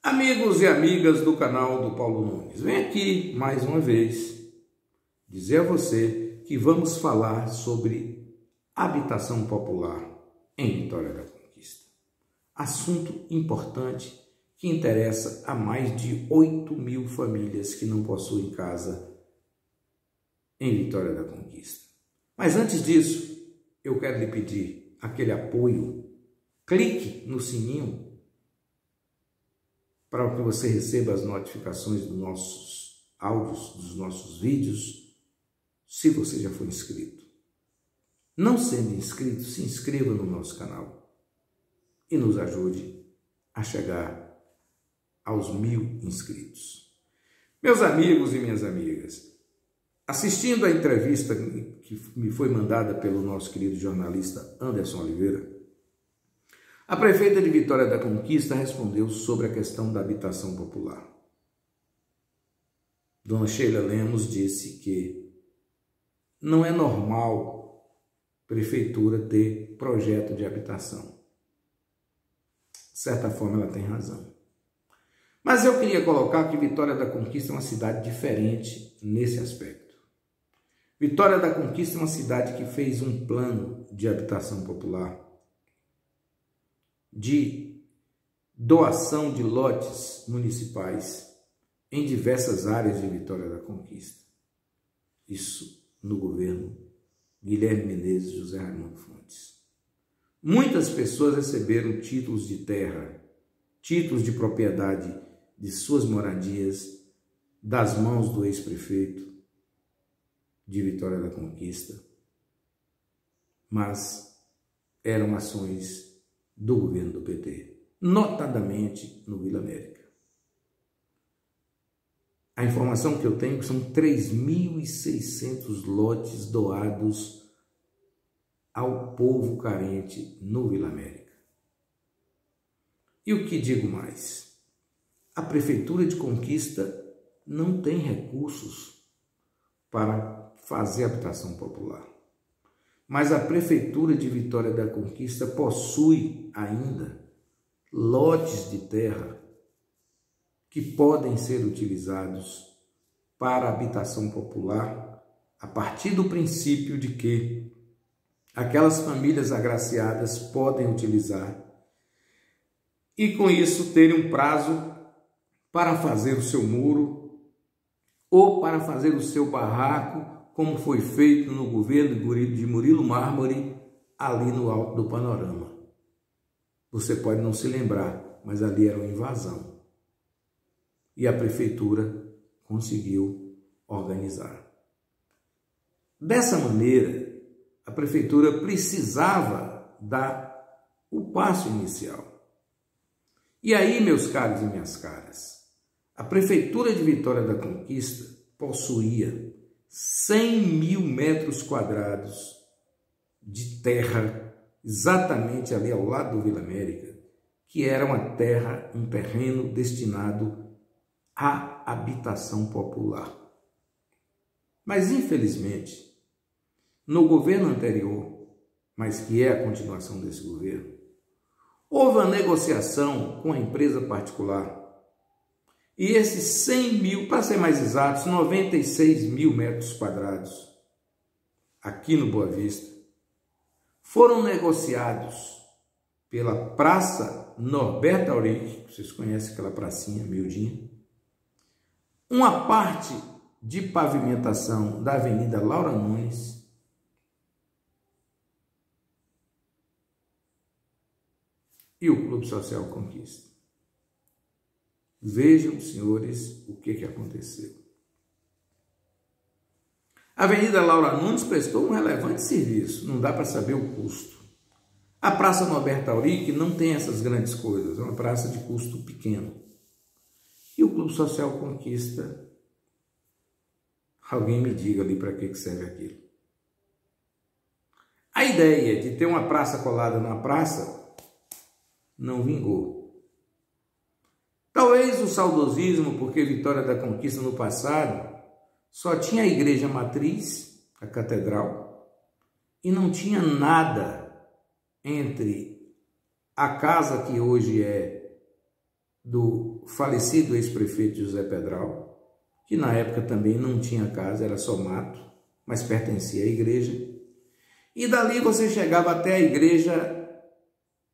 Amigos e amigas do canal do Paulo Nunes, venho aqui mais uma vez dizer a você que vamos falar sobre habitação popular em Vitória da Conquista. Assunto importante que interessa a mais de 8.000 famílias que não possuem casa em Vitória da Conquista. Mas antes disso, eu quero lhe pedir aquele apoio. Clique no sininho para que você receba as notificações dos nossos áudios, dos nossos vídeos, se você já for inscrito. Não sendo inscrito, se inscreva no nosso canal e nos ajude a chegar aos 1.000 inscritos. Meus amigos e minhas amigas, assistindo a entrevista que me foi mandada pelo nosso querido jornalista Anderson Oliveira, a prefeita de Vitória da Conquista respondeu sobre a questão da habitação popular. Dona Sheila Lemos disse que não é normal prefeitura ter projeto de habitação. De certa forma, ela tem razão. Mas eu queria colocar que Vitória da Conquista é uma cidade diferente nesse aspecto. Vitória da Conquista é uma cidade que fez um plano de habitação popular, de doação de lotes municipais em diversas áreas de Vitória da Conquista. Isso no governo Guilherme Menezes e José Raimundo Fontes. Muitas pessoas receberam títulos de terra, títulos de propriedade de suas moradias das mãos do ex-prefeito de Vitória da Conquista, mas eram ações do governo do PT, notadamente no Vila América. A informação que eu tenho é que são 3.600 lotes doados ao povo carente no Vila América. E o que digo mais? A Prefeitura de Conquista não tem recursos para fazer habitação popular. Mas a Prefeitura de Vitória da Conquista possui ainda lotes de terra que podem ser utilizados para habitação popular a partir do princípio de que aquelas famílias agraciadas podem utilizar e com isso terem um prazo para fazer o seu muro ou para fazer o seu barraco, como foi feito no governo de Murilo Mármore, ali no alto do panorama. Você pode não se lembrar, mas ali era uma invasão. E a prefeitura conseguiu organizar. Dessa maneira, a prefeitura precisava dar o passo inicial. E aí, meus caros e minhas caras, a prefeitura de Vitória da Conquista possuía 100.000 metros quadrados de terra, exatamente ali ao lado do Vila América, que era uma terra, um terreno destinado à habitação popular. Mas, infelizmente, no governo anterior, mas que é a continuação desse governo, houve uma negociação com a empresa particular. E esses 100.000, para ser mais exatos, 96.000 metros quadrados, aqui no Boa Vista, foram negociados pela Praça Norberto Auric, vocês conhecem aquela pracinha miudinha, uma parte de pavimentação da Avenida Laura Nunes e o Clube Social Conquista. Vejam, senhores, o que aconteceu. A Avenida Laura Nunes prestou um relevante serviço, não dá para saber o custo. A Praça Norberto Auric não tem essas grandes coisas, é uma praça de custo pequeno. E o Clube Social Conquista, alguém me diga ali para que serve aquilo. A ideia de ter uma praça colada numa praça não vingou. Talvez o saudosismo, porque Vitória da Conquista no passado só tinha a igreja matriz, a catedral, e não tinha nada entre a casa que hoje é do falecido ex-prefeito José Pedral, que na época também não tinha casa, era só mato, mas pertencia à igreja. E dali você chegava até a igreja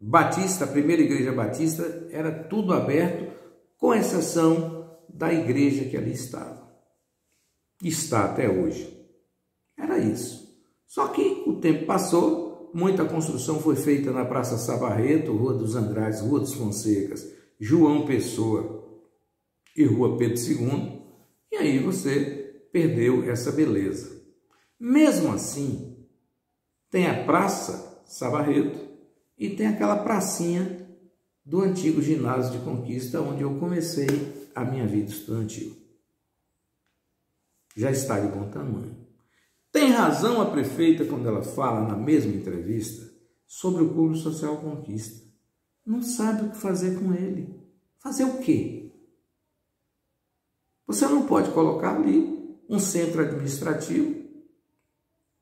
Batista, a primeira igreja batista, era tudo aberto, com exceção da igreja que ali estava. Está até hoje. Era isso. Só que o tempo passou, muita construção foi feita na Praça Sabarreto, Rua dos Andrades, Rua dos Fonsecas, João Pessoa e Rua Pedro II, e aí você perdeu essa beleza. Mesmo assim, tem a Praça Sabarreto e tem aquela pracinha do antigo ginásio de Conquista, onde eu comecei a minha vida estudantil. Já está de bom tamanho. Tem razão a prefeita quando ela fala na mesma entrevista sobre o Clube Social Conquista. Não sabe o que fazer com ele. Fazer o quê? Você não pode colocar ali um centro administrativo,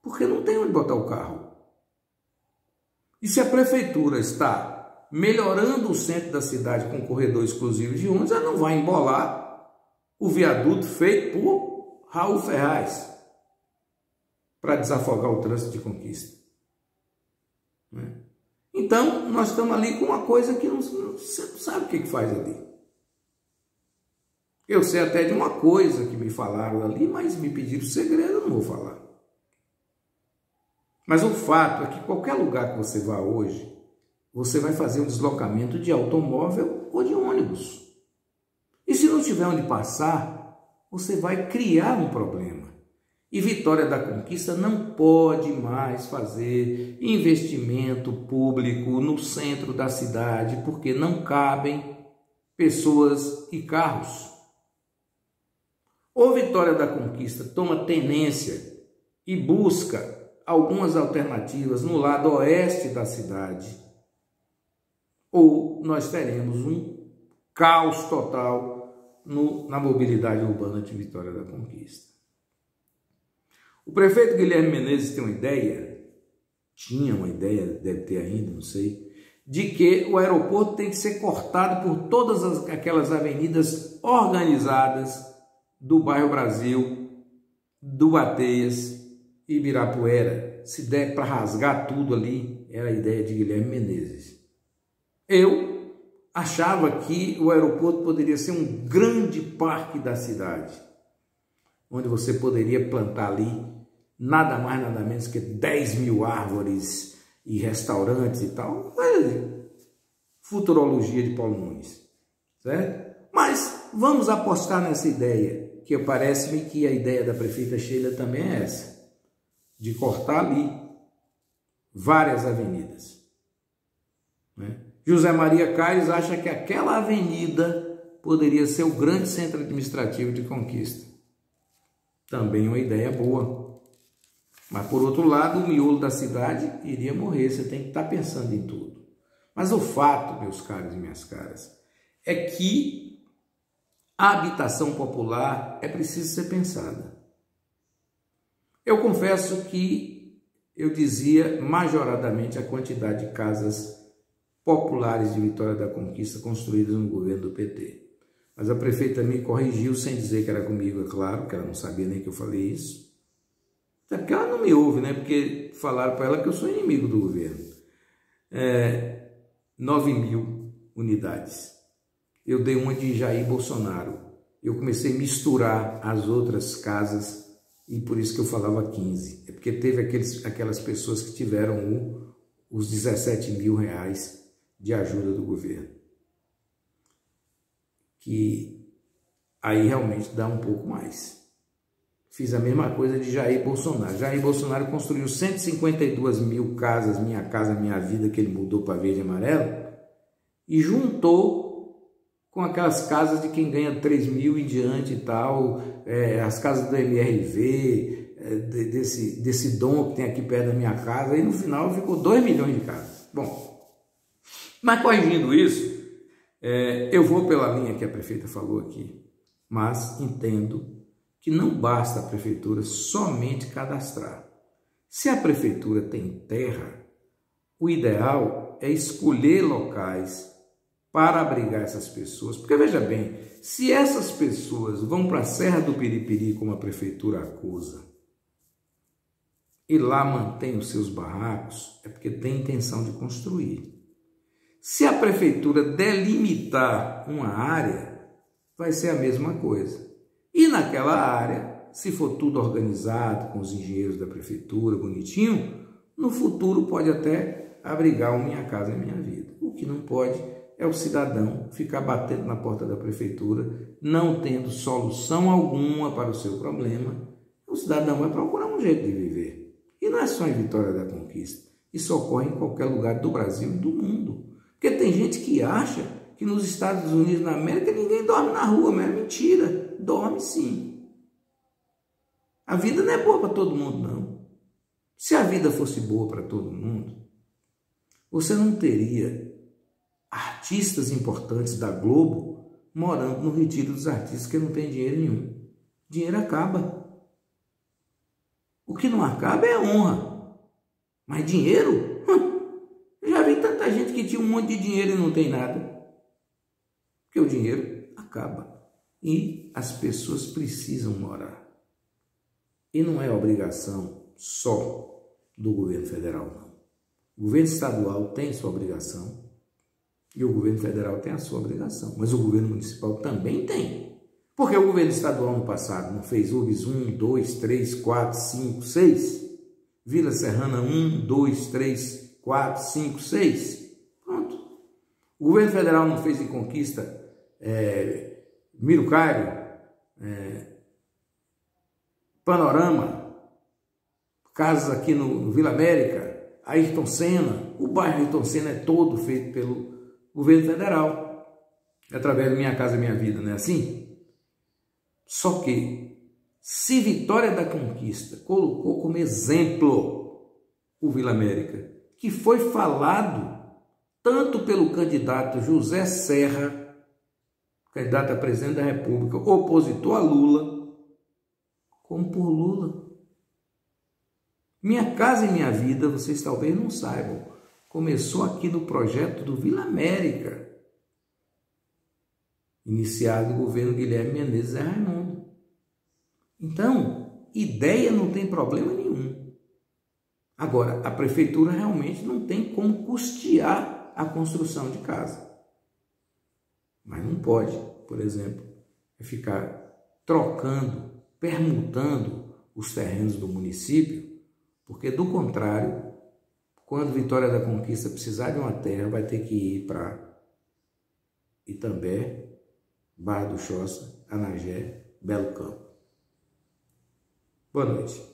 porque não tem onde botar o carro. E se a prefeitura está melhorando o centro da cidade com corredor exclusivo de ônibus, ela não vai embolar o viaduto feito por Raul Ferraz para desafogar o trânsito de Conquista. Então, nós estamos ali com uma coisa que você não sabe o que faz ali. Eu sei até de uma coisa que me falaram ali, mas me pediram segredo, eu não vou falar. Mas o fato é que qualquer lugar que você vá hoje, você vai fazer um deslocamento de automóvel ou de ônibus. E se não tiver onde passar, você vai criar um problema. E Vitória da Conquista não pode mais fazer investimento público no centro da cidade, porque não cabem pessoas e carros. Ou Vitória da Conquista toma tenência e busca algumas alternativas no lado oeste da cidade, ou nós teremos um caos total na mobilidade urbana de Vitória da Conquista. O prefeito Guilherme Menezes tem uma ideia, tinha uma ideia, deve ter ainda, não sei, de que o aeroporto tem que ser cortado por todas aquelas avenidas organizadas do bairro Brasil, do Bateias e Ibirapuera. Se der para rasgar tudo ali, era a ideia de Guilherme Menezes. Eu achava que o aeroporto poderia ser um grande parque da cidade, onde você poderia plantar ali nada mais, nada menos que 10 mil árvores e restaurantes e tal. Futurologia de Paulo Nunes, certo? Mas vamos apostar nessa ideia, que parece-me que a ideia da prefeita Sheila também é essa, de cortar ali várias avenidas. José Maria Caires acha que aquela avenida poderia ser o grande centro administrativo de Conquista. Também uma ideia boa. Mas, por outro lado, o miolo da cidade iria morrer. Você tem que estar pensando em tudo. Mas o fato, meus caros e minhas caras, é que a habitação popular é preciso ser pensada. Eu confesso que eu dizia majoradamente a quantidade de casas populares de Vitória da Conquista construídas no governo do PT. Mas a prefeita me corrigiu sem dizer que era comigo, é claro, que ela não sabia nem que eu falei isso. Até porque ela não me ouve, né? Porque falaram para ela que eu sou inimigo do governo. 9.000 unidades. Eu dei uma de Jair Bolsonaro. Eu comecei a misturar as outras casas e por isso que eu falava 15. É porque teve aquelas pessoas que tiveram os 17 mil reais de ajuda do governo. Que aí realmente dá um pouco mais. Fiz a mesma coisa de Jair Bolsonaro. Jair Bolsonaro construiu 152 mil casas, Minha Casa Minha Vida, que ele mudou para verde e amarelo, e juntou com aquelas casas de quem ganha 3 mil em diante e tal, as casas do MRV, desse dom que tem aqui perto da minha casa, e no final ficou 2 milhões de casas. Bom, mas corrigindo isso, eu vou pela linha que a prefeita falou aqui, mas entendo que não basta a prefeitura somente cadastrar. Se a prefeitura tem terra, o ideal é escolher locais para abrigar essas pessoas. Porque veja bem, se essas pessoas vão para a Serra do Piripiri, como a prefeitura acusa, e lá mantém os seus barracos, é porque tem intenção de construir. Se a prefeitura delimitar uma área, vai ser a mesma coisa. E naquela área, se for tudo organizado com os engenheiros da prefeitura, bonitinho, no futuro pode até abrigar o Minha Casa Minha Vida. O que não pode é o cidadão ficar batendo na porta da prefeitura, não tendo solução alguma para o seu problema. O cidadão vai procurar um jeito de viver. E não é só em Vitória da Conquista. Isso ocorre em qualquer lugar do Brasil e do mundo. Porque tem gente que acha que nos Estados Unidos da América ninguém dorme na rua, mas é mentira. Dorme sim. A vida não é boa para todo mundo, não. Se a vida fosse boa para todo mundo, você não teria artistas importantes da Globo morando no retiro dos artistas que não tem dinheiro nenhum. Dinheiro acaba. O que não acaba é honra. Mas dinheiro? Eu já vi tanta gente que tinha um monte de dinheiro e não tem nada. Porque o dinheiro acaba. E as pessoas precisam morar. E não é obrigação só do governo federal, não. O governo estadual tem sua obrigação e o governo federal tem a sua obrigação. Mas o governo municipal também tem. Porque o governo estadual no passado não fez UBS 1, 2, 3, 4, 5, 6? Vila Serrana 1, 2, 3, 4, 5, 6? Pronto. O governo federal não fez em Conquista Miro Cairo, Panorama, casas aqui no Vila América, Ayrton Senna. O bairro Ayrton Senna é todo feito pelo governo federal, através do Minha Casa Minha Vida, não é assim? Só que, se Vitória da Conquista colocou como exemplo o Vila América, que foi falado tanto pelo candidato José Serra, candidato a presidente da República, opositor a Lula, como por Lula. Minha Casa e Minha Vida, vocês talvez não saibam, começou aqui no projeto do Vila América, iniciado no governo Guilherme Menezes e Raimundo. Então, ideia não tem problema nenhum. Agora, a prefeitura realmente não tem como custear a construção de casa. Mas não pode, por exemplo, ficar trocando, permutando os terrenos do município, porque, do contrário, quando Vitória da Conquista precisar de uma terra, vai ter que ir para Itambé, Barra do Choça, Anagé, Belo Campo. Boa noite.